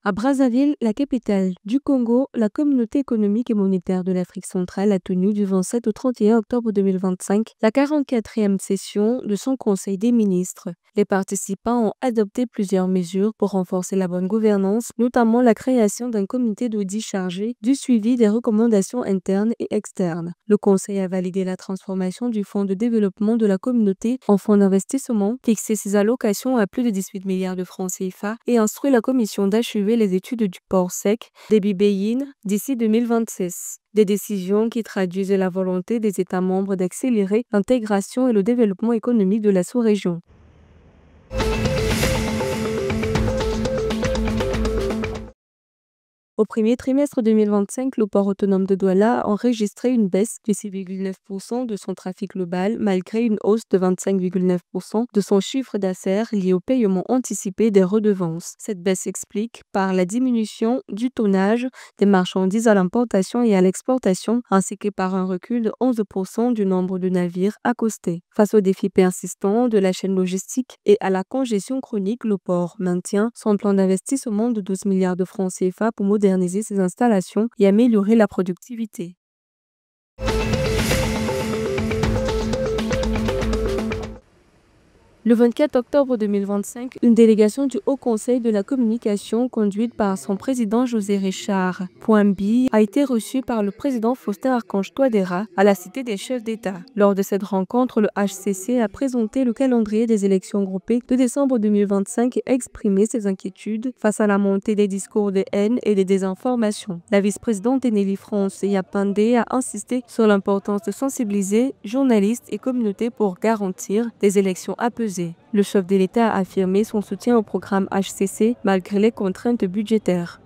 À Brazzaville, la capitale du Congo, la communauté économique et monétaire de l'Afrique centrale a tenu du 27 au 31 octobre 2025 la 44e session de son Conseil des ministres. Les participants ont adopté plusieurs mesures pour renforcer la bonne gouvernance, notamment la création d'un comité d'audit chargé du suivi des recommandations internes et externes. Le Conseil a validé la transformation du Fonds de développement de la communauté en fonds d'investissement, fixé ses allocations à plus de 18 milliards de francs CFA et instruit la Commission d'achever les études du port sec d'Ebibeyin d'ici 2026. Des décisions qui traduisent la volonté des États membres d'accélérer l'intégration et le développement économique de la sous-région. Au premier trimestre 2025, le port autonome de Douala a enregistré une baisse de 6,9% de son trafic global, malgré une hausse de 25,9% de son chiffre d'affaires lié au paiement anticipé des redevances. Cette baisse s'explique par la diminution du tonnage des marchandises à l'importation et à l'exportation, ainsi que par un recul de 11% du nombre de navires accostés. Face aux défis persistants de la chaîne logistique et à la congestion chronique, le port maintient son plan d'investissement de 12 milliards de francs CFA pour moderniser ses installations et améliorer la productivité. Le 24 octobre 2025, une délégation du Haut Conseil de la communication, conduite par son président José Richard Pouambi, a été reçue par le président Faustin Archange Touadéra à la Cité des chefs d'État. Lors de cette rencontre, le HCC a présenté le calendrier des élections groupées de décembre 2025 et exprimé ses inquiétudes face à la montée des discours de haine et des désinformations. La vice-présidente Nelly France Yapandé a insisté sur l'importance de sensibiliser journalistes et communautés pour garantir des élections apaisées. Le chef de l'État a affirmé son soutien au programme HCC malgré les contraintes budgétaires.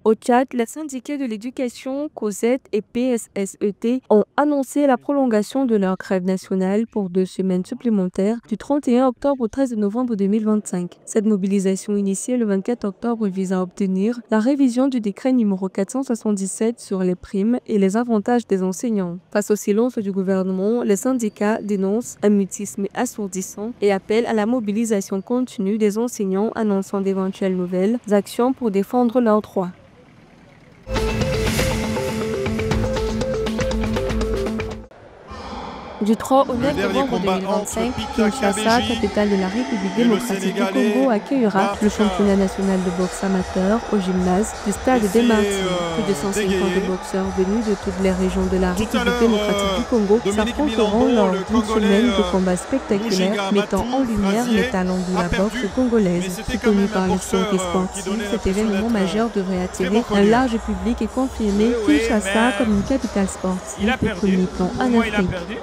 Au Tchad, les syndicats de l'éducation, COSET et PSSET ont annoncé la prolongation de leur grève nationale pour 2 semaines supplémentaires du 31 octobre au 13 novembre 2025. Cette mobilisation initiée le 24 octobre vise à obtenir la révision du décret numéro 477 sur les primes et les avantages des enseignants. Face au silence du gouvernement, les syndicats dénoncent un mutisme assourdissant et appellent à la mobilisation continue des enseignants, annonçant d'éventuelles nouvelles actions pour défendre leurs droits. Du 3 au 9 novembre 2025, Kinshasa, capitale de la République démocratique du Congo, accueillera le championnat national de boxe amateur au gymnase du stade des Martyrs. Plus de 150 boxeurs venus de toutes les régions de la République démocratique du Congo s'affronteront lors d'une semaine de combats spectaculaires mettant en lumière les talents de la boxe congolaise. Soutenu par l'histoire sportive, cet événement majeur devrait attirer un large public et confirmer Kinshasa comme une capitale sportive de premier plan en Afrique.